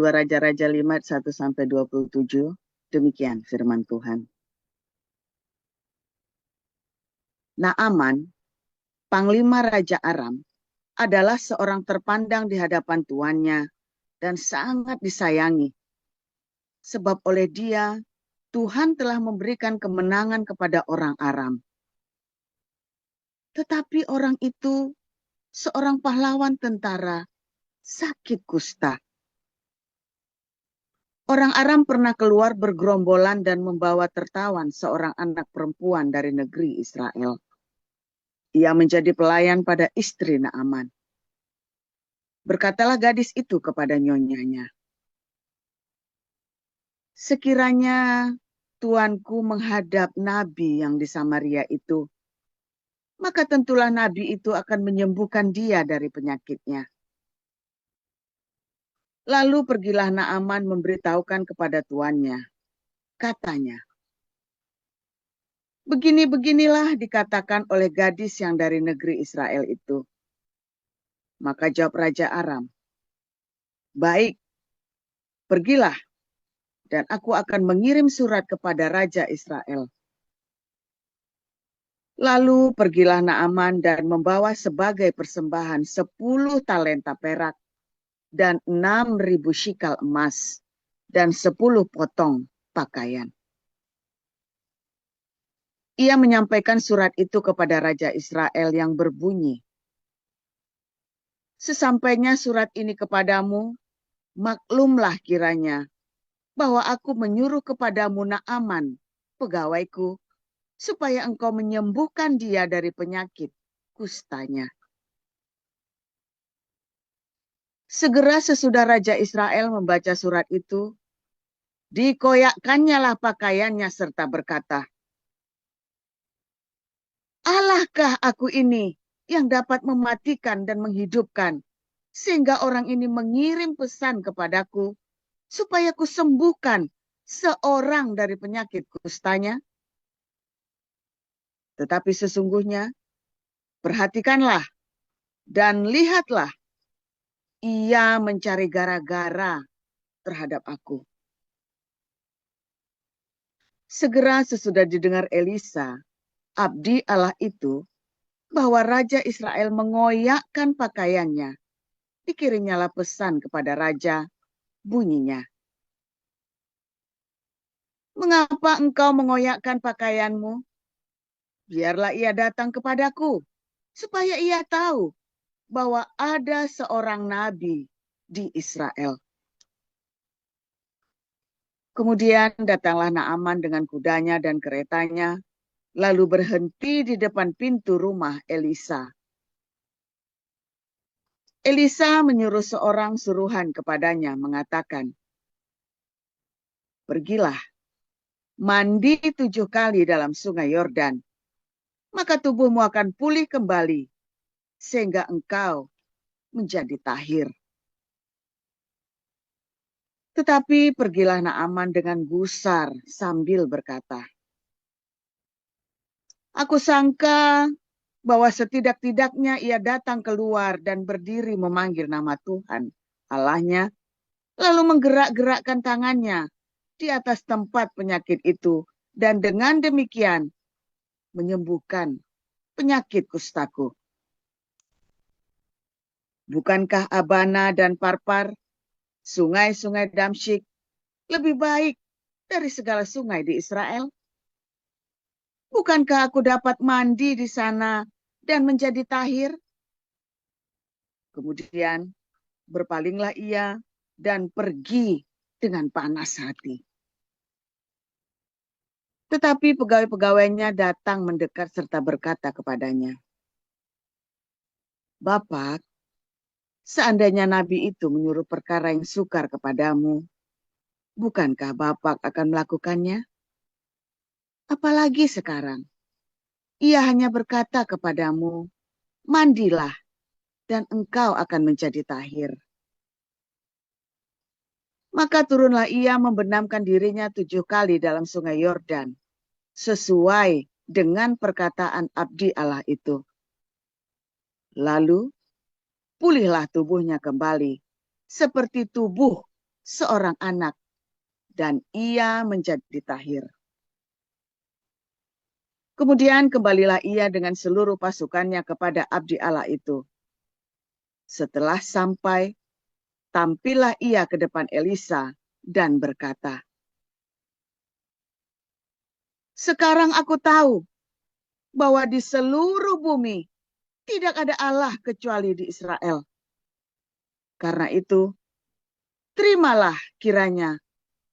2 Raja-Raja 5 1-27. Demikian firman Tuhan. Naaman, panglima Raja Aram, adalah seorang terpandang di hadapan tuannya dan sangat disayangi. Sebab oleh dia, Tuhan telah memberikan kemenangan kepada orang Aram. Tetapi orang itu, seorang pahlawan tentara, sakit kusta. Orang Aram pernah keluar bergerombolan dan membawa tertawan seorang anak perempuan dari negeri Israel. Ia menjadi pelayan pada istri Naaman. Berkatalah gadis itu kepada nyonyanya, sekiranya tuanku menghadap nabi yang di Samaria itu, maka tentulah nabi itu akan menyembuhkan dia dari penyakitnya. Lalu pergilah Naaman memberitahukan kepada tuannya. Katanya, begini-beginilah dikatakan oleh gadis yang dari negeri Israel itu. Maka jawab Raja Aram, baik, pergilah, dan aku akan mengirim surat kepada Raja Israel. Lalu pergilah Naaman dan membawa sebagai persembahan 10 talenta perak dan 6.000 shikal emas dan 10 potong pakaian. Ia menyampaikan surat itu kepada Raja Israel yang berbunyi, sesampainya surat ini kepadamu, maklumlah kiranya bahwa aku menyuruh kepadamu Naaman, pegawaiku, supaya engkau menyembuhkan dia dari penyakit kustanya. Segera sesudah Raja Israel membaca surat itu, dikoyakkannyalah pakaiannya serta berkata, Allahkah aku ini yang dapat mematikan dan menghidupkan, sehingga orang ini mengirim pesan kepadaku, supaya kusembuhkan seorang dari penyakit kustanya? Tetapi sesungguhnya, perhatikanlah dan lihatlah, ia mencari gara-gara terhadap aku. Segera sesudah didengar Elisa, abdi Allah itu, bahwa Raja Israel mengoyakkan pakaiannya, dikirimnyalah pesan kepada Raja, bunyinya, mengapa engkau mengoyakkan pakaianmu? Biarlah ia datang kepadaku, supaya ia tahu bahwa ada seorang nabi di Israel. Kemudian datanglah Naaman dengan kudanya dan keretanya, lalu berhenti di depan pintu rumah Elisa. Elisa menyuruh seorang suruhan kepadanya, mengatakan, pergilah, mandi 7 kali dalam sungai Yordan, maka tubuhmu akan pulih kembali, sehingga engkau menjadi tahir. Tetapi pergilah Naaman dengan gusar sambil berkata, aku sangka bahwa setidak-tidaknya ia datang keluar dan berdiri memanggil nama Tuhan Allahnya, lalu menggerak-gerakkan tangannya di atas tempat penyakit itu, dan dengan demikian menyembuhkan penyakit kustaku. Bukankah Abana dan Parpar, sungai-sungai Damsyik, lebih baik dari segala sungai di Israel? Bukankah aku dapat mandi di sana dan menjadi tahir? Kemudian berpalinglah ia dan pergi dengan panas hati. Tetapi pegawai-pegawainya datang mendekat serta berkata kepadanya, Bapak, seandainya nabi itu menyuruh perkara yang sukar kepadamu, bukankah Bapak akan melakukannya? Apalagi sekarang, ia hanya berkata kepadamu, mandilah dan engkau akan menjadi tahir. Maka turunlah ia membenamkan dirinya 7 kali dalam sungai Yordan, sesuai dengan perkataan abdi Allah itu. Lalu pulihlah tubuhnya kembali, seperti tubuh seorang anak, dan ia menjadi tahir. Kemudian kembalilah ia dengan seluruh pasukannya kepada abdi Allah itu. Setelah sampai, tampillah ia ke depan Elisa dan berkata, "Sekarang aku tahu bahwa di seluruh bumi tidak ada Allah kecuali di Israel. Karena itu, terimalah kiranya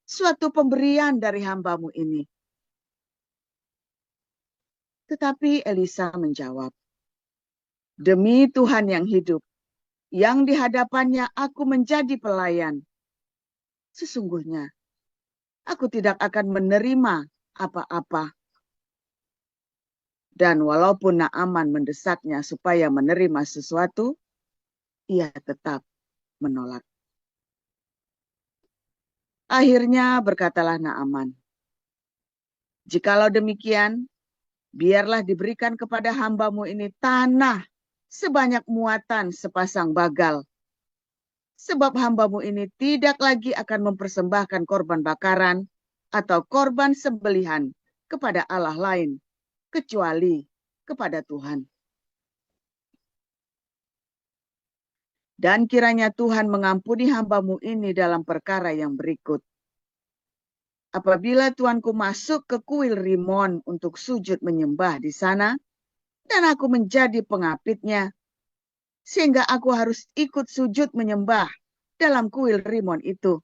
suatu pemberian dari hambamu ini." Tetapi Elisa menjawab, "Demi Tuhan yang hidup, yang di hadapannya aku menjadi pelayan, sesungguhnya aku tidak akan menerima apa-apa." Dan walaupun Naaman mendesaknya supaya menerima sesuatu, ia tetap menolak. Akhirnya berkatalah Naaman, "Jikalau demikian, biarlah diberikan kepada hambamu ini tanah sebanyak muatan sepasang bagal. Sebab hambamu ini tidak lagi akan mempersembahkan korban bakaran atau korban sembelihan kepada Allah lain, kecuali kepada Tuhan. Dan kiranya Tuhan mengampuni hambamu ini dalam perkara yang berikut. Apabila tuanku masuk ke kuil Rimon untuk sujud menyembah di sana, dan aku menjadi pengapitnya, sehingga aku harus ikut sujud menyembah dalam kuil Rimon itu.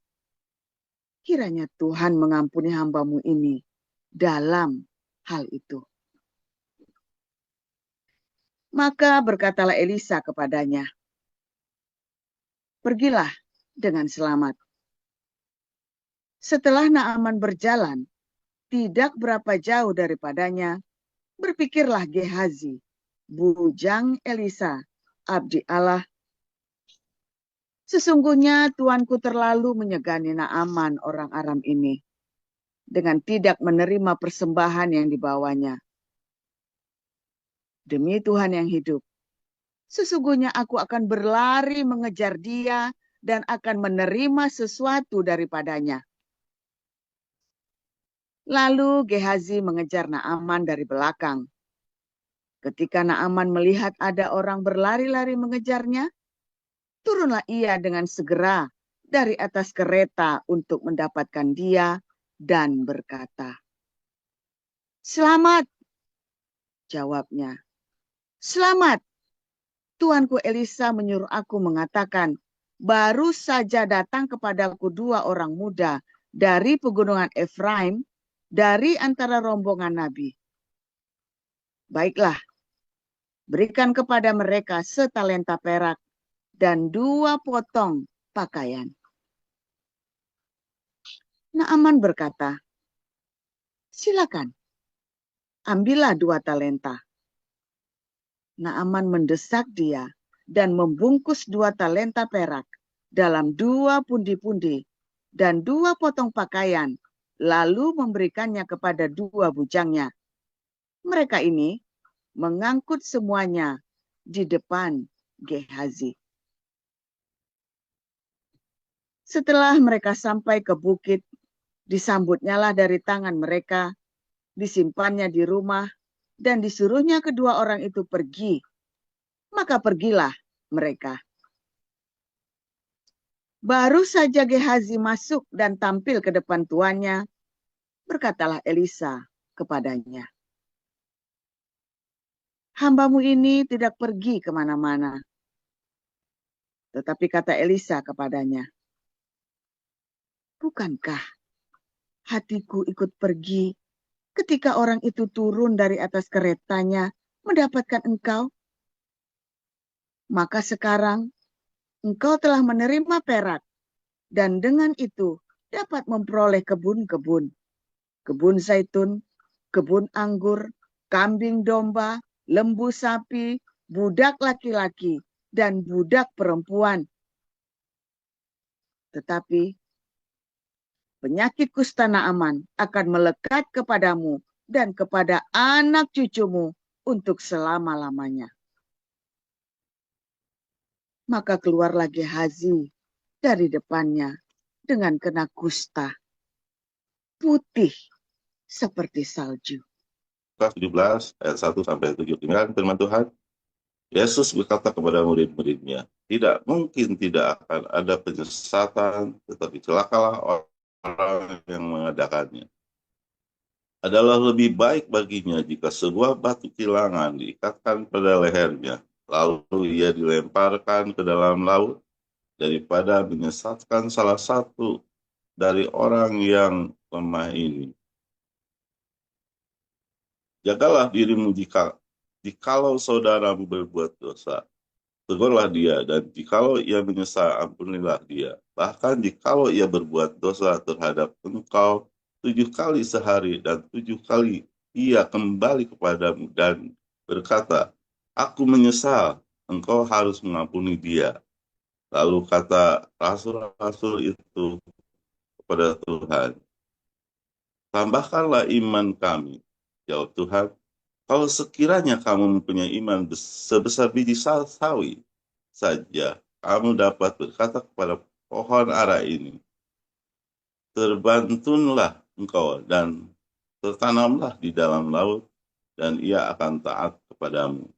Kiranya Tuhan mengampuni hambamu ini dalam hal itu." Maka berkatalah Elisa kepadanya, "Pergilah dengan selamat." Setelah Naaman berjalan, tidak berapa jauh daripadanya, berpikirlah Gehazi, bujang Elisa, abdi Allah, "Sesungguhnya tuanku terlalu menyegani Naaman orang Aram ini, dengan tidak menerima persembahan yang dibawanya. Demi Tuhan yang hidup, sesungguhnya aku akan berlari mengejar dia dan akan menerima sesuatu daripadanya." Lalu Gehazi mengejar Naaman dari belakang. Ketika Naaman melihat ada orang berlari-lari mengejarnya, turunlah ia dengan segera dari atas kereta untuk mendapatkan dia dan berkata, "Selamat," jawabnya. "Selamat. Tuanku Elisa menyuruh aku mengatakan, baru saja datang kepadaku 2 orang muda dari pegunungan Efraim, dari antara rombongan Nabi. Baiklah, berikan kepada mereka setalenta perak dan 2 potong pakaian." Naaman berkata, "Silakan, ambillah 2 talenta. Naaman mendesak dia dan membungkus 2 talenta perak dalam 2 pundi-pundi dan 2 potong pakaian, lalu memberikannya kepada 2 bujangnya. Mereka ini mengangkut semuanya di depan Gehazi. Setelah mereka sampai ke bukit, disambutnyalah dari tangan mereka, disimpannya di rumah, dan disuruhnya kedua orang itu pergi. Maka pergilah mereka. Baru saja Gehazi masuk dan tampil ke depan tuannya, berkatalah Elisa kepadanya, "Hambamu ini tidak pergi kemana-mana." Tetapi kata Elisa kepadanya, "Bukankah hatiku ikut pergi ketika orang itu turun dari atas keretanya mendapatkan engkau? Maka sekarang engkau telah menerima perak, dan dengan itu dapat memperoleh kebun-kebun, kebun zaitun, kebun anggur, kambing domba, lembu sapi, budak laki-laki, dan budak perempuan. Tetapi penyakit kusta Naaman akan melekat kepadamu dan kepada anak cucumu untuk selama-lamanya." Maka keluarlah Gehazi dari depannya dengan kena kusta, putih seperti salju. Lukas 17 ayat 1-7. Demikian firman Tuhan. Yesus berkata kepada murid-muridnya, tidak mungkin tidak akan ada penyesatan, tetapi celakalah orang yang mengadakannya. Adalah lebih baik baginya jika sebuah batu kilangan diikatkan pada lehernya, lalu ia dilemparkan ke dalam laut, daripada menyesatkan salah satu dari orang yang lemah ini. Jagalah dirimu jikalau saudaramu berbuat dosa, tegurlah dia, dan jikalau ia menyesal, ampunilah dia. Bahkan jikalau ia berbuat dosa terhadap engkau 7 kali sehari, dan 7 kali ia kembali kepadamu dan berkata, aku menyesal, engkau harus mengampuni dia. Lalu kata rasul-rasul itu kepada Tuhan, tambahkanlah iman kami. Jawab Tuhan, kalau sekiranya kamu mempunyai iman sebesar biji sawi saja, kamu dapat berkata kepada pohon ara ini, terbantunlah engkau dan tertanamlah di dalam laut, dan ia akan taat kepadamu.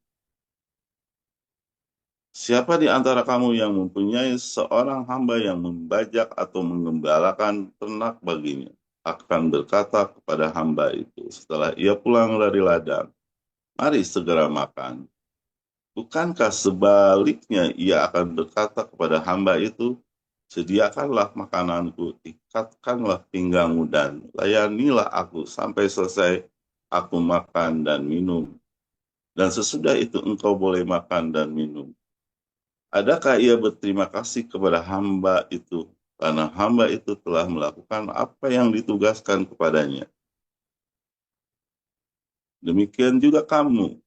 Siapa di antara kamu yang mempunyai seorang hamba yang membajak atau menggembalakan ternak baginya, akan berkata kepada hamba itu setelah ia pulang dari ladang, mari segera makan. Bukankah sebaliknya ia akan berkata kepada hamba itu, sediakanlah makananku, ikatkanlah pinggangmu, dan layanilah aku sampai selesai aku makan dan minum. Dan sesudah itu engkau boleh makan dan minum. Adakah ia berterima kasih kepada hamba itu, karena hamba itu telah melakukan apa yang ditugaskan kepadanya? Demikian juga kamu,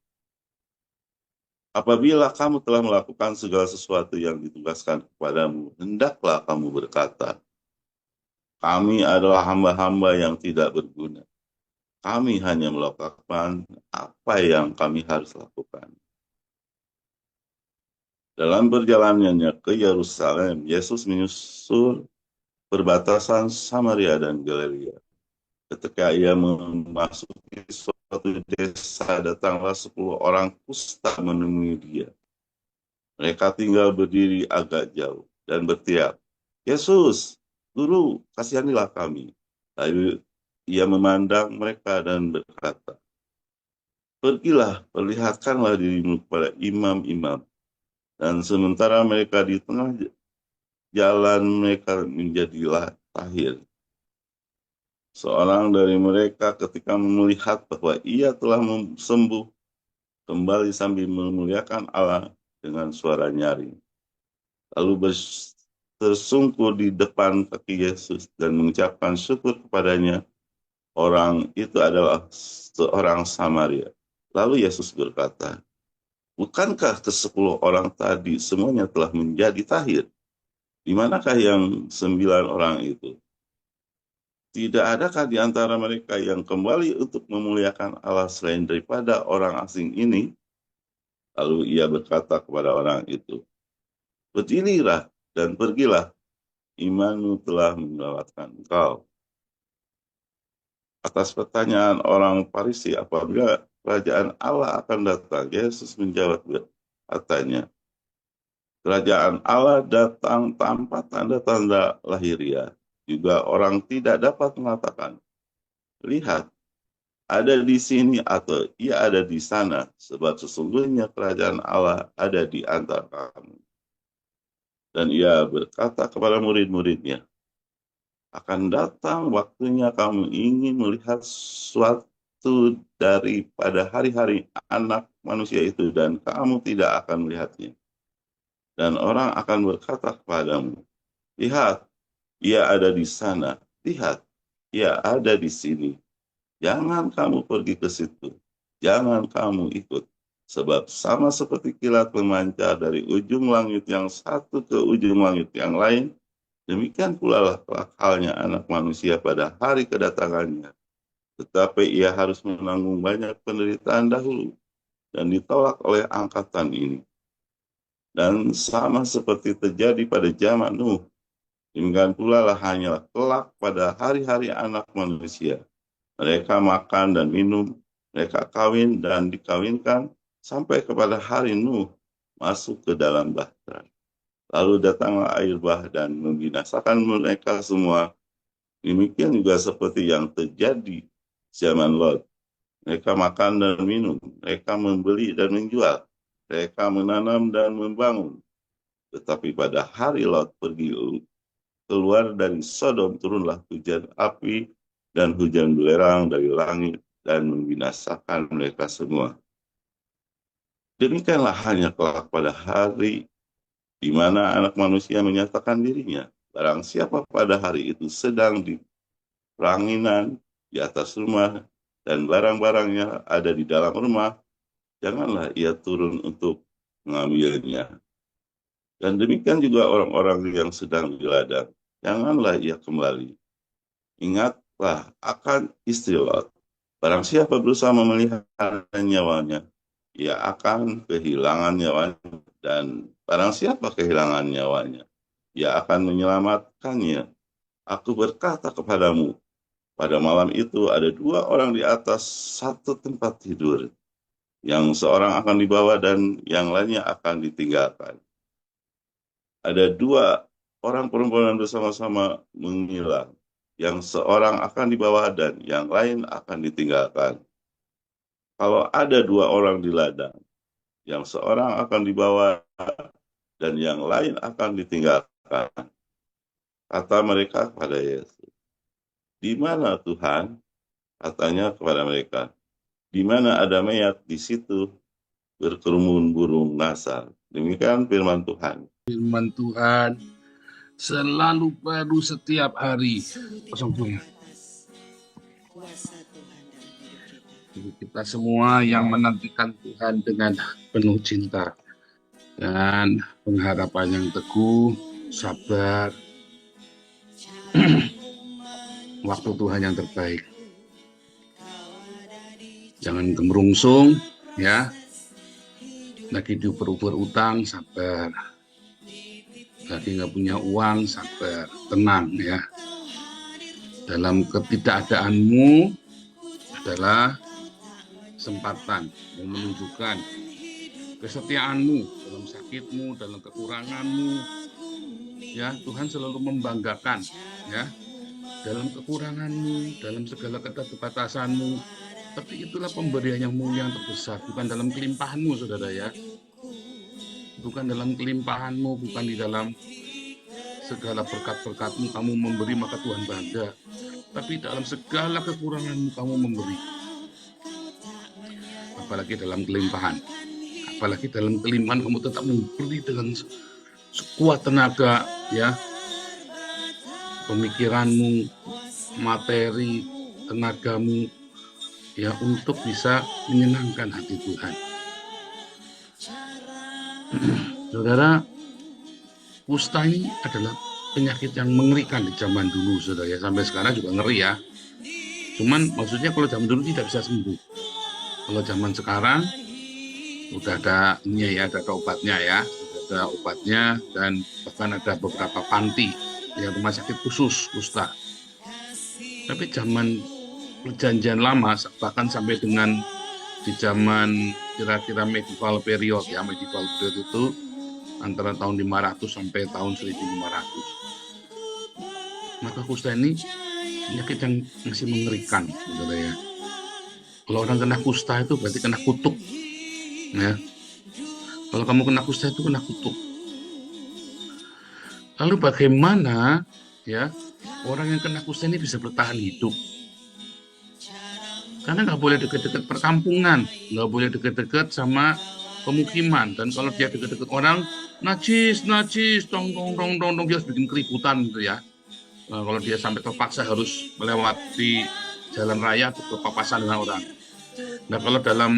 apabila kamu telah melakukan segala sesuatu yang ditugaskan kepadamu, hendaklah kamu berkata, kami adalah hamba-hamba yang tidak berguna. Kami hanya melakukan apa yang kami harus lakukan. Dalam perjalanannya ke Yerusalem, Yesus menyusul perbatasan Samaria dan Galilea. Ketika ia memasuki suatu desa, datanglah 10 orang kusta menemui dia. Mereka tinggal berdiri agak jauh dan berteriak, Yesus, Guru, kasihanilah kami. Lalu ia memandang mereka dan berkata, pergilah, perlihatkanlah dirimu kepada imam-imam. Dan sementara mereka di tengah jalan, mereka menjadilah tahir. Seorang dari mereka ketika melihat bahwa ia telah sembuh, kembali sambil memuliakan Allah dengan suara nyaring. Lalu tersungkur di depan kaki Yesus dan mengucapkan syukur kepadanya. Orang itu adalah seorang Samaria. Lalu Yesus berkata, bukankah ke-10 orang tadi semuanya telah menjadi tahir? Di manakah yang 9 orang itu? Tidak adakah di antara mereka yang kembali untuk memuliakan Allah selain daripada orang asing ini? Lalu ia berkata kepada orang itu, berdirilah dan pergilah, imanmu telah menyelamatkan engkau. Atas pertanyaan orang Farisi apabila kerajaan Allah akan datang, Yesus menjawab katanya, kerajaan Allah datang tanpa tanda-tanda lahiriah. Juga orang tidak dapat mengatakan, lihat, ada di sini atau ia ada di sana, sebab sesungguhnya kerajaan Allah ada di antara kamu. Dan ia berkata kepada murid-muridnya, akan datang waktunya kamu ingin melihat suatu daripada hari-hari anak manusia itu, dan kamu tidak akan melihatnya. Dan orang akan berkata kepadamu, lihat, ia ada di sana, lihat, ia ada di sini. Jangan kamu pergi ke situ, jangan kamu ikut. Sebab sama seperti kilat memancar dari ujung langit yang satu ke ujung langit yang lain, demikian pula lah halnya anak manusia pada hari kedatangannya. Tetapi ia harus menanggung banyak penderitaan dahulu dan ditolak oleh angkatan ini. Dan sama seperti terjadi pada zaman Nuh, Demikian pula lah hanyalah kelak pada hari-hari anak manusia. Mereka makan dan minum, mereka kawin dan dikawinkan, sampai kepada hari Nuh masuk ke dalam bahtera. Lalu datanglah air bah dan membinasakan mereka semua. Demikian juga seperti yang terjadi zaman Lot. Mereka makan dan minum, mereka membeli dan menjual, mereka menanam dan membangun. Tetapi pada hari Lot pergi keluar dari Sodom, turunlah hujan api dan hujan belerang dari langit dan membinasakan mereka semua. Demikianlah hanya kelak pada hari di mana anak manusia menyatakan dirinya. Barang siapa pada hari itu sedang di ranginan di atas rumah dan barang-barangnya ada di dalam rumah, janganlah ia turun untuk mengambilnya. Dan demikian juga orang-orang yang sedang di ladang, janganlah ia kembali. Ingatlah akan istri Lot. Barang siapa berusaha memelihara nyawanya, ia akan kehilangan nyawanya. Dan barang siapa kehilangan nyawanya, ia akan menyelamatkannya. Aku berkata kepadamu, pada malam itu ada dua orang di atas satu tempat tidur. Yang seorang akan dibawa dan yang lainnya akan ditinggalkan. Ada dua orang perempuan bersama-sama menghilang. Yang seorang akan dibawa dan yang lain akan ditinggalkan. Kalau ada dua orang di ladang, yang seorang akan dibawa dan yang lain akan ditinggalkan. Kata mereka kepada Yesus, di mana Tuhan? Katanya kepada mereka, di mana ada mayat, di situ berkerumun burung nasar. Demikian firman Tuhan. Firman Tuhan selalu baru setiap hari. Kita semua yang menantikan Tuhan dengan penuh cinta dan pengharapan yang teguh, sabar, waktu Tuhan yang terbaik. Jangan gemerungsung, ya. Lagi diuber-uber utang, sabar. Lagi nggak punya uang, sabar, tenang, ya. Dalam ketidakadaanmu adalah kesempatan menunjukkan kesetiaanmu dalam sakitmu, dalam kekuranganmu, ya. Tuhan selalu membanggakan, ya, dalam kekuranganmu, dalam segala keterbatasanmu. Tapi itulah pemberian yang mulia yang terbesar, bukan dalam kelimpahanmu, saudara, ya. Bukan dalam kelimpahanmu, bukan di dalam segala berkat-berkatmu kamu memberi maka Tuhan bangga. Tapi dalam segala kekuranganmu kamu memberi. Apalagi dalam kelimpahan. Apalagi dalam kelimpahan kamu tetap memberi dengan sekuat tenaga, ya. Pemikiranmu, materi, tenagamu, ya, untuk bisa menyenangkan hati Tuhan. Saudara, kusta ini adalah penyakit yang mengerikan di zaman dulu, saudara, ya. Sampai sekarang juga ngeri, ya. Cuman maksudnya kalau zaman dulu tidak bisa sembuh. Kalau zaman sekarang udah ada ini, ya, ada obatnya, ya. Ada obatnya dan bahkan ada beberapa panti, ya, rumah sakit khusus kusta. Tapi zaman perjanjian lama, bahkan sampai dengan di zaman kira-kira medieval period, ya, medieval period itu antara tahun 500 sampai tahun 1500. Maka kusta ini penyakit yang masih mengerikan, saudara, ya. Kalau orang kena kusta itu berarti kena kutuk, ya. Kalau kamu kena kusta itu kena kutuk. Lalu bagaimana, ya, orang yang kena kusta ini bisa bertahan hidup? Karena nggak boleh dekat-dekat perkampungan, nggak boleh dekat-dekat sama pemukiman. Dan kalau dia dekat-dekat orang, najis, tong, dia harus bikin keributan, gitu, ya. Nah, kalau dia sampai terpaksa harus melewati jalan raya atau berpapasan dengan orang. Nah, kalau dalam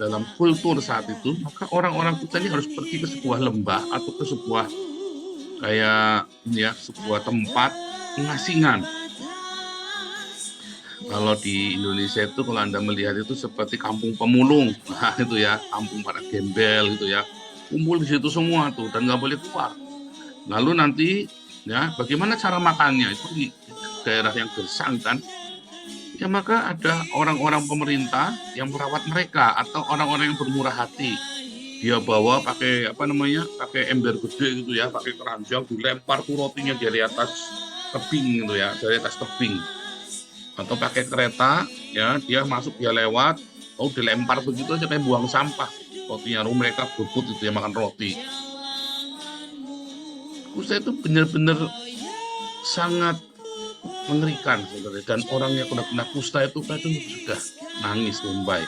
dalam kultur saat itu, maka orang-orang kita ini harus pergi ke sebuah lembah atau ke sebuah kayak ini, ya, sebuah tempat pengasingan. Kalau di Indonesia itu kalau Anda melihat itu seperti kampung pemulung, nah itu, ya, kampung para gembel, gitu, ya, kumpul di situ semua tuh dan nggak boleh keluar. Lalu nanti ya bagaimana cara makannya itu di daerah yang gersang kan, ya maka ada orang-orang pemerintah yang merawat mereka atau orang-orang yang bermurah hati. Dia bawa pakai apa namanya, pakai ember gede gitu ya, pakai keranjang, dilempar tuh rotinya dari atas tebing gitu ya, dari atas tebing. Atau pakai kereta ya, dia masuk dia lewat, oh dilempar begitu aja kayak buang sampah rotinya. Lalu mereka berebut itu ya makan roti. Kusta itu benar-benar sangat mengerikan sebenarnya. Dan orang yang kena kusta itu kadang sudah nangis Mumbai.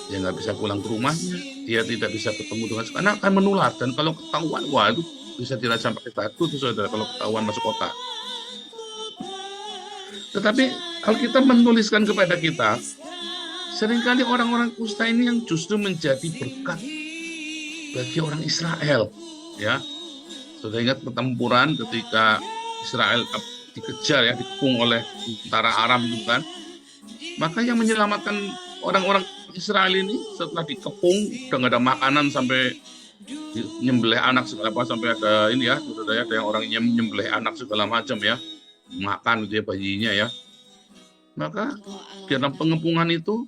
Dia nggak bisa pulang ke rumahnya, dia tidak bisa ketemu dengan karena akan menular. Dan kalau ketahuan, wah itu bisa dirajam pakai batu tuh saudara kalau ketahuan masuk kota. Tetapi kalau kita menuliskan kepada kita, seringkali orang-orang kusta ini yang justru menjadi berkat bagi orang Israel, ya. Sudah ingat pertempuran ketika Israel dikejar ya, dikepung oleh tentara Aram itu kan. Maka yang menyelamatkan orang-orang Israel ini setelah dikepung, udah nggak ada makanan sampai nyembelih anak segala apa, sampai ada ini ya, saudara, ada yang orang nyembelih anak segala macam ya, makan gitu ya bayinya ya. Maka di dalam pengepungan itu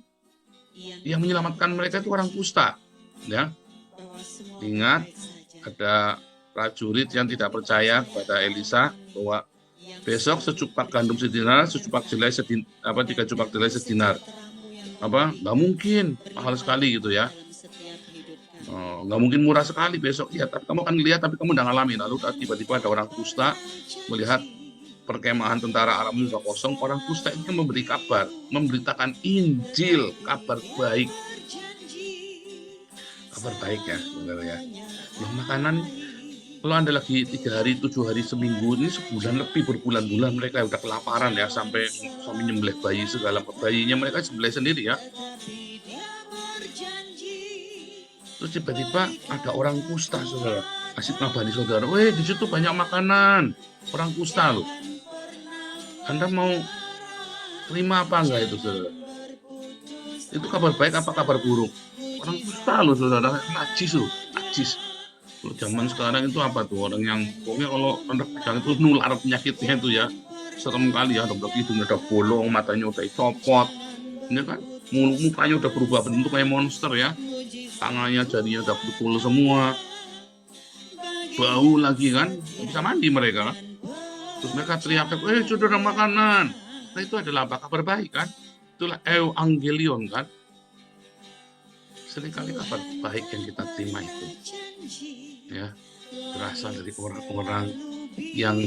yang menyelamatkan mereka itu orang kusta, ya. Ingat ada prajurit yang tidak percaya kepada Elisa bahwa besok secupak gandum sedinar, secupak jelai 3 cupak jelai sedinar. Nggak mungkin, mahal sekali gitu ya. Nggak mungkin murah sekali besok ya, tapi kamu akan lihat, tapi kamu udah ngalamin. Lalu tiba-tiba ada orang kusta melihat perkemahan tentara Aram itu sudah kosong. Orang kusta itu memberi kabar, memberitakan Injil, kabar baik ya saudara ya. Makanan kalau Anda lagi 3 hari, 7 hari, seminggu, ini sebulan lebih, berbulan-bulan mereka udah kelaparan ya, sampai nyembelih bayi segala, bayinya mereka sembelih sendiri ya. Terus tiba-tiba ada orang kusta saudara, kasih ngabari saudara, di situ banyak makanan, orang kusta loh. Anda mau terima apa enggak itu saudara? Itu kabar baik apa kabar buruk? Orang kusta loh saudara, najis loh, najis. Kalau zaman sekarang itu apa tuh, orang yang pokoknya kalau anak pegang itu nular penyakitnya itu ya, serem kali ya. Ada hidungnya udah bolong, matanya udah dicopot, ini kan mukanya udah berubah bentuk kayak monster ya, tangannya jadinya udah betul semua, bau lagi kan, bisa mandi mereka. Terus mereka teriak, sudah ada makanan. Nah itu adalah apa, kabar baik kan, itulah evangelion kan. Seringkali kabar baik yang kita terima itu ya berasal dari orang-orang yang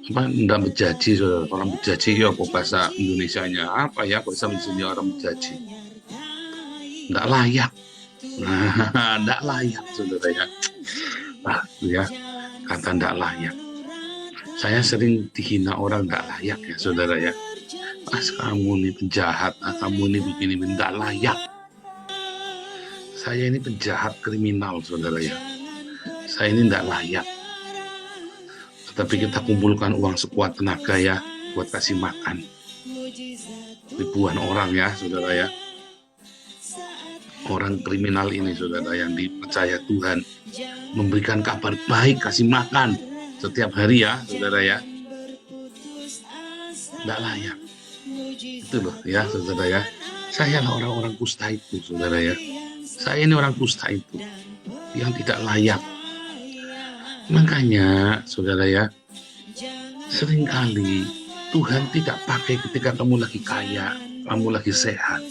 tidak menjadi, orang menjadi ya, bahasa Indonesianya apa ya, bahasa Indonesianya orang menjadi tidak layak. Nah, tidak layak saudara ya. Ya kata tidak layak. Saya sering dihina orang tidak layak ya saudara ya. Kamu ini penjahat, kamu ini begini, tidak layak. Saya ini penjahat kriminal saudara ya. Saya ini tidak layak. Tetapi kita kumpulkan uang sekuat tenaga ya, buat kasih makan ribuan orang ya saudara ya. Orang kriminal ini saudara yang dipercaya Tuhan memberikan kabar baik, kasih makan setiap hari ya saudara ya. Tidak layak. Itu loh ya saudara ya. Saya lah orang-orang kusta itu saudara ya. Saya ini orang kusta itu yang tidak layak. Makanya saudara ya, seringkali Tuhan tidak pakai ketika kamu lagi kaya, kamu lagi sehat.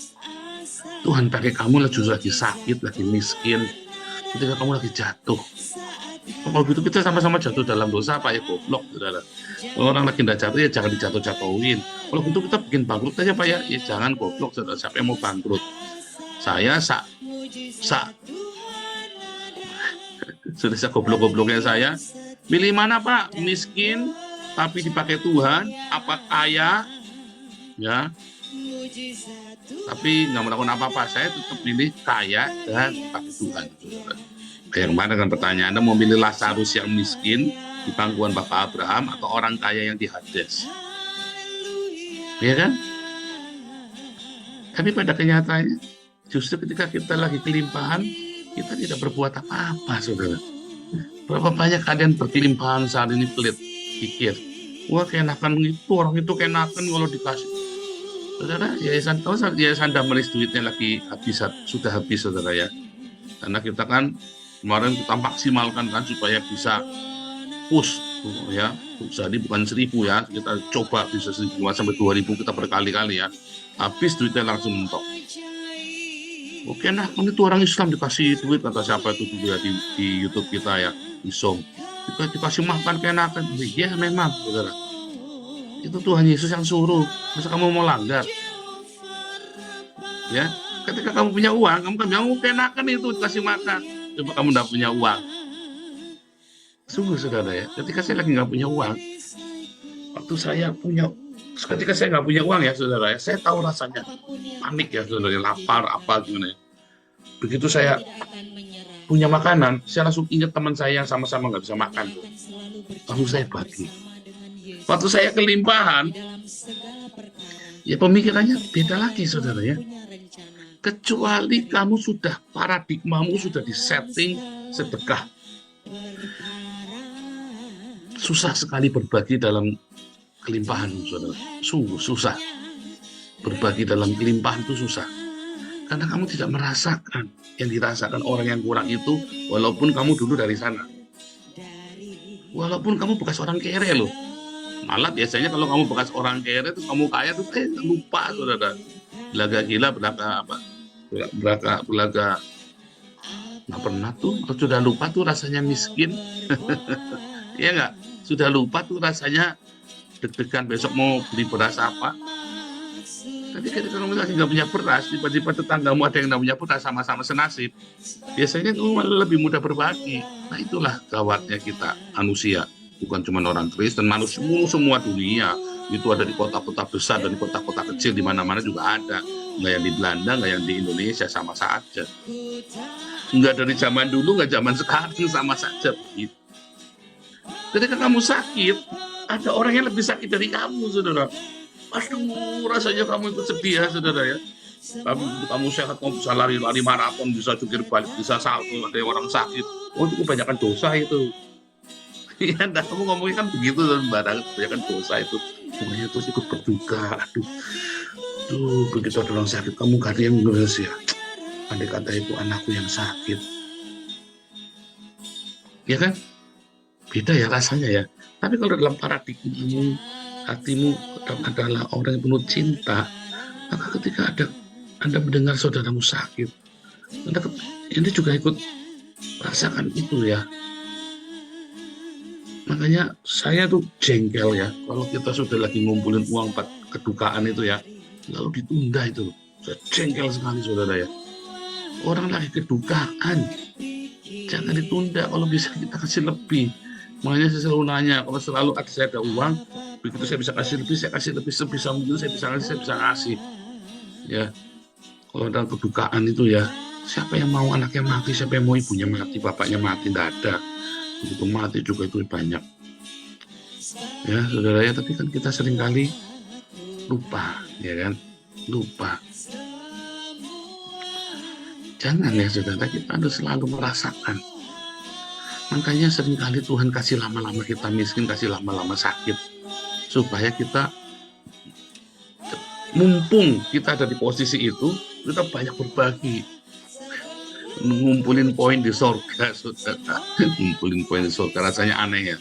Tuhan pakai kamu justru lagi sakit, lagi miskin, ketika kamu lagi jatuh. Kalau gitu kita sama-sama jatuh dalam dosa apa ya, goblok saudara. Kalau orang lagi tidak jatuh ya jangan dijatuh-jatuhin. Kalau gitu kita bikin bangkrut aja Pak ya jangan, goblok saudara. Siapa yang mau bangkrut? Saya sudah goblok-gobloknya saya. Pilih mana Pak? Miskin tapi dipakai Tuhan, apa kaya ya tapi nggak melakukan apa-apa? Saya tetap pilih kaya dan dipakai Tuhan. Kayak kemarin kan pertanyaan, Anda mau pilih Lazarus yang miskin di pangkuan Bapak Abraham atau orang kaya yang di Hades? Ya kan? Tapi pada kenyataannya justru ketika kita lagi kelimpahan, kita tidak berbuat apa-apa saudara. Berapa banyak kalian berkelimpahan saat ini pelit, pikir, wah keenakan itu, orang itu keenakan kalau dikasih. Saudara, yayasan Damaris duitnya lagi habis, sudah habis saudara ya. Karena kita kan kemarin kita maksimalkan kan supaya bisa push ya, jadi bukan 1.000 ya, kita coba bisa 1.000 sampai 2.000 kita berkali-kali ya. Habis duitnya langsung mentok. Oke, nah kan itu orang Islam dikasih duit, kata siapa itu juga di YouTube kita ya, Isom. Dikasih makan keenakan. Iya memang, saudara. Itu Tuhan Yesus yang suruh. Masa kamu mau langgar? Ya, ketika kamu punya uang, kamu kan bilang, keenakan itu dikasih makan. Coba kamu tidak punya uang. Sungguh, saudara ya, ketika saya lagi nggak punya uang, ketika saya nggak punya uang ya, saudara ya, saya tahu rasanya panik ya, saudara ya, lapar, apa gimana ya. Begitu saya punya makanan, saya langsung ingat teman saya yang sama-sama nggak bisa makan. Lalu saya bagi. Waktu saya kelimpahan, ya pemikirannya beda lagi, saudara ya. Kecuali kamu sudah, paradigmamu sudah disetting sedekah. Susah sekali berbagi dalam kelimpahan, saudara. Sungguh susah. Berbagi dalam kelimpahan itu susah. Karena kamu tidak merasakan yang dirasakan orang yang kurang itu, walaupun kamu dulu dari sana. Walaupun kamu bekas orang kere loh. Malah biasanya kalau kamu bekas orang kere, terus kamu kaya, terus lupa, saudara. Belaga gila, belaga nggak pernah tuh, sudah lupa tuh rasanya miskin. Iya nggak? Sudah lupa tuh rasanya deg-degan besok mau beli beras apa. Tapi ketika kamu lagi nggak punya beras, tiba-tiba tetanggamu ada yang nggak punya beras, sama-sama senasib. Biasanya kamu malah lebih mudah berbagi. Nah itulah gawatnya kita manusia. Bukan cuma orang Kristen, manusia semua dunia. Itu ada di kota-kota besar dan di kota-kota kecil, di mana-mana juga ada. Nggak yang di Belanda, nggak yang di Indonesia, sama saja. Nggak dari zaman dulu, nggak zaman sekarang, sama saja. Begitu. Ketika kamu sakit, ada orang yang lebih sakit dari kamu, saudara. Aduh, rasanya kamu ikut sedih ya, saudara ya. Kamu sehat, kamu bisa lari maraton, bisa jungkir balik, bisa salto, ada orang sakit. Oh, itu kebanyakan dosa itu. Iya, kamu ngomongnya kan begitu, barang kebanyakan dosa itu. Pokoknya terus ikut berduka. Aduh, begitu ada orang sakit, kamu gak ada yang ngurus ya. Andai kata itu anakku yang sakit. Ya kan? Beda ya rasanya ya. Tapi kalau dalam paradigmamu, hatimu adalah orang yang penuh cinta, maka ketika Anda mendengar saudaramu sakit, Anda juga ikut rasakan itu ya. Makanya saya tuh jengkel ya, kalau kita sudah lagi ngumpulin uang kedukaan itu ya, lalu ditunda itu. Saya jengkel sekali, saudara ya. Orang lagi kedukaan, jangan ditunda, kalau bisa kita kasih lebih. Makanya saya selalu nanya, kalau selalu saya ada uang, begitu saya bisa kasih lebih, saya kasih lebih, sebisa mungkin saya bisa kasih. Ya, kalau dalam kedukaan itu ya, siapa yang mau anaknya mati, siapa yang mau ibunya mati, bapaknya mati, tidak ada. Begitu mati juga itu banyak. Ya, saudara ya, tapi kan kita seringkali lupa, ya kan? Lupa. Jangan ya, saudara, kita harus selalu merasakan. Makanya seringkali Tuhan kasih lama-lama kita miskin, kasih lama-lama sakit, supaya kita, mumpung kita ada di posisi itu, kita banyak berbagi, ngumpulin poin di surga, saudara. Ngumpulin poin di surga, rasanya aneh ya.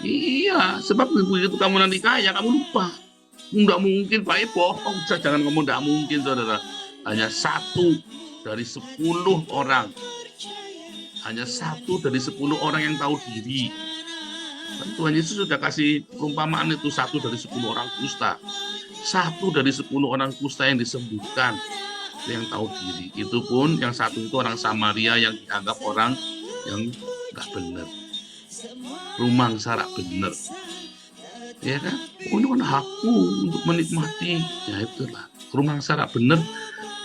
Iya, sebab begitu kamu nanti kaya, kamu lupa. Nggak mungkin, Pak, bohong. Jangan ngomong nggak mungkin, saudara. Hanya 1 dari 10 orang. Hanya 1 dari 10 orang yang tahu diri. Tuhan Yesus sudah kasih perumpamaan itu, 1 dari 10 orang kusta. 1 dari 10 orang kusta yang disembuhkan, yang tahu diri. Itu pun yang 1 itu orang Samaria yang dianggap orang yang nggak benar. Rumang sarak benar. Ya kan? Oh, ini kan hakku untuk menikmati. Ya itulah. Rumang sarak benar.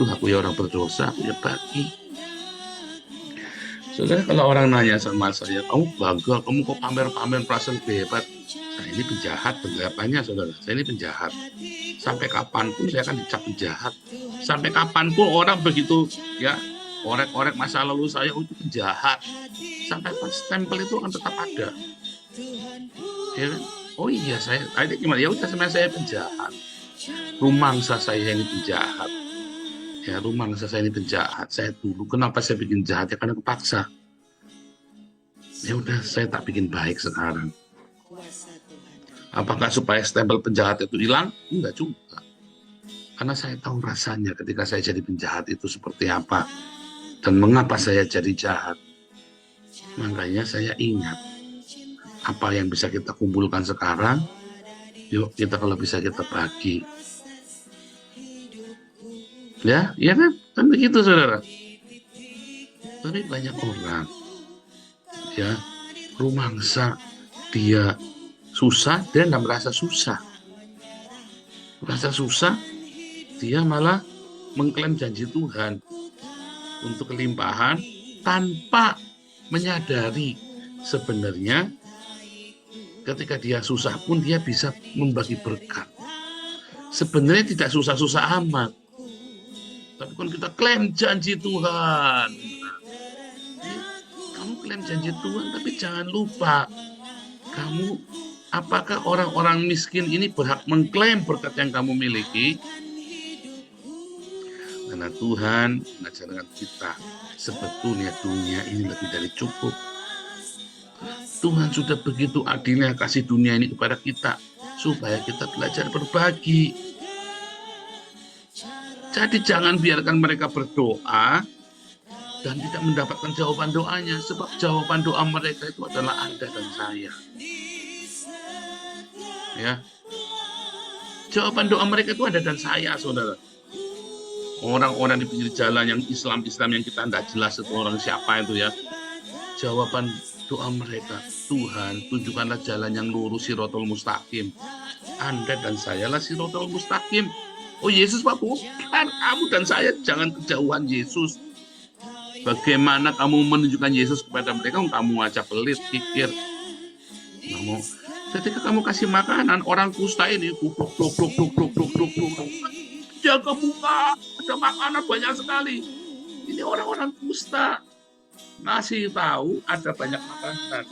Tuh aku ya orang berdosa, aku ya bagi. Saudara, kalau orang nanya sama saya, kamu bangga, kamu kok pamer-pamer perasaan hebat. Saya ini penjahat, penjahatannya, saudara. Saya ini penjahat. Sampai kapanpun saya akan dicap penjahat. Sampai kapanpun orang begitu, ya, korek-korek masa lalu saya, oh, itu penjahat. Sampai pas stempel itu akan tetap ada. Ya kan? Oh iya, ada gimana? Ya udah, sebenarnya saya penjahat. Rumangsa saya ini penjahat. Ya, rumangsa saya ini penjahat. Saya dulu, kenapa saya bikin jahat? Ya karena kepaksa. Ya udah, saya tak bikin baik sekarang. Apakah supaya stempel penjahat itu hilang? Enggak juga. Karena saya tahu rasanya ketika saya jadi penjahat itu seperti apa. Dan mengapa saya jadi jahat. Makanya saya ingat apa yang bisa kita kumpulkan sekarang, yuk kita kalau bisa kita bagi. Ya, iya kan begitu saudara. Tapi banyak orang, ya, rumangsa dia susah, dia tidak merasa susah. Merasa susah, dia malah mengklaim janji Tuhan untuk kelimpahan tanpa menyadari sebenarnya ketika dia susah pun dia bisa membagi berkat. Sebenarnya tidak susah-susah amat. Tapi kan kita klaim janji Tuhan. Kamu klaim janji Tuhan, tapi jangan lupa apakah orang-orang miskin ini berhak mengklaim berkat yang kamu miliki? Karena Tuhan mengajarkan kita sebetulnya dunia ini lebih dari cukup. Tuhan sudah begitu adilnya kasih dunia ini kepada kita supaya kita belajar berbagi. Jadi jangan biarkan mereka berdoa dan tidak mendapatkan jawaban doanya, sebab jawaban doa mereka itu adalah Anda dan saya. Ya. Jawaban doa mereka itu Anda dan saya, saudara. Orang-orang di pinggir jalan yang Islam yang kita tidak jelas itu orang siapa itu ya. Jawaban doa mereka, Tuhan tunjukkanlah jalan yang lurus, Siratal Mustaqim. Anda dan saya lah Siratal Mustaqim. Oh Yesus Pak, bukan. Kamu dan saya jangan kejauhan Yesus. Bagaimana kamu menunjukkan Yesus kepada mereka? Kamu aja pelit, pikir. Kamu, ketika kamu kasih makanan orang kusta ini, jaga buka, ada makanan banyak sekali. Ini orang-orang kusta. Ngasih tahu ada banyak makanan,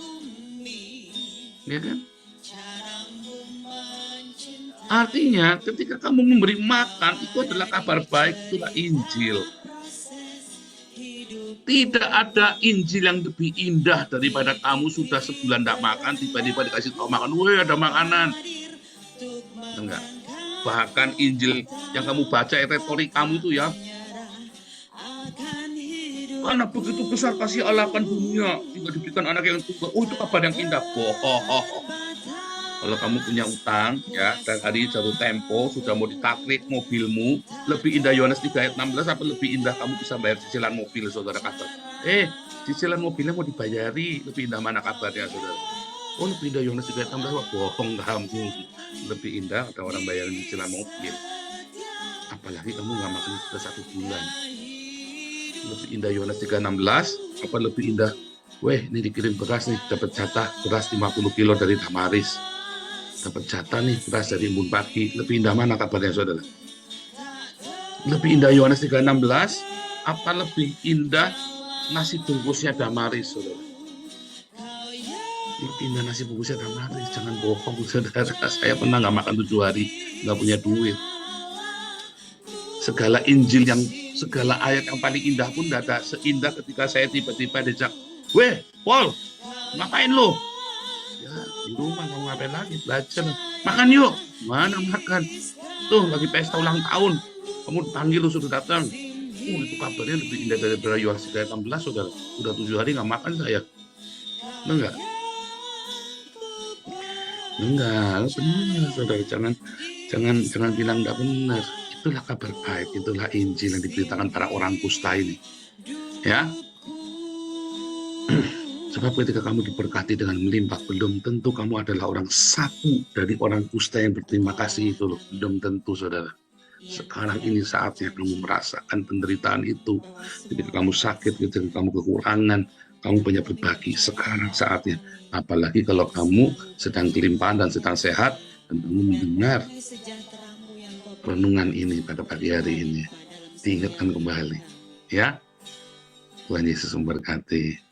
ya kan? Artinya ketika kamu memberi makan itu adalah kabar baik, itulah Injil. Tidak ada Injil yang lebih indah daripada kamu sudah sebulan tidak makan, tiba-tiba dikasih tahu makan, woi ada makanan. Enggak. Bahkan Injil yang kamu baca, retorik kamu itu ya, karena begitu besar kasih Allah akan dunia, hingga diberikan anak yang tunggal. Oh, itu kabar yang indah. Kalau kamu punya utang, ya, dan hari jatuh tempo, sudah mau ditaklik mobilmu, lebih indah Yohanes 3 ayat 16, apa lebih indah kamu bisa bayar cicilan mobil, saudara kata. Cicilan mobilnya mau dibayari, lebih indah mana kabarnya, saudara? Oh, lebih indah Yohanes 3 ayat 16, wah, bohong kamu. Lebih indah ada orang bayarin cicilan mobil. Apalagi kamu nggak makan sudah 1 bulan. Lebih indah Yohanes 3:16, apa lebih indah? Ini dikirim beras nih, dapat jatah beras 50 kilo dari Damaris. Dapat jatah nih beras dari Embun Pagi. Lebih indah mana kabarnya, saudara? Lebih indah Yohanes 3:16, apa lebih indah nasi bungkusnya Damaris, saudara? Lebih indah nasi bungkusnya Damaris. Jangan bohong, saudara. Saya pernah nggak makan 7 hari, nggak punya duit. Segala Injil segala ayat yang paling indah pun tidak ada seindah ketika saya tiba-tiba dijak, weh, Paul, ngapain lo? Ya, di rumah kamu ngapain lagi? Belajar. Makan yuk. Mana makan? Tuh, lagi pesta ulang tahun. Kamu dipanggil, lo sudah datang. Itu kabarnya lebih indah dari Yohanes 3:16, saudara. Sudah 7 hari nggak makan saya. Enggak? Enggak, benar, saudara. Jangan bilang enggak benar. Itulah kabar baik, itulah Injil yang diberitakan para orang kusta ini. Ya. Sebab ketika kamu diberkati dengan melimpah, belum tentu kamu adalah orang satu dari orang kusta yang berterima kasih itu loh. Belum tentu, saudara. Sekarang ini saatnya kamu merasakan penderitaan itu. Ketika kamu sakit, ketika kamu kekurangan, kamu banyak berbagi. Sekarang saatnya. Apalagi kalau kamu sedang kelimpahan dan sedang sehat, dan kamu mendengar renungan ini pada pagi hari ini, diingatkan kembali, ya. Tuhan Yesus memberkati.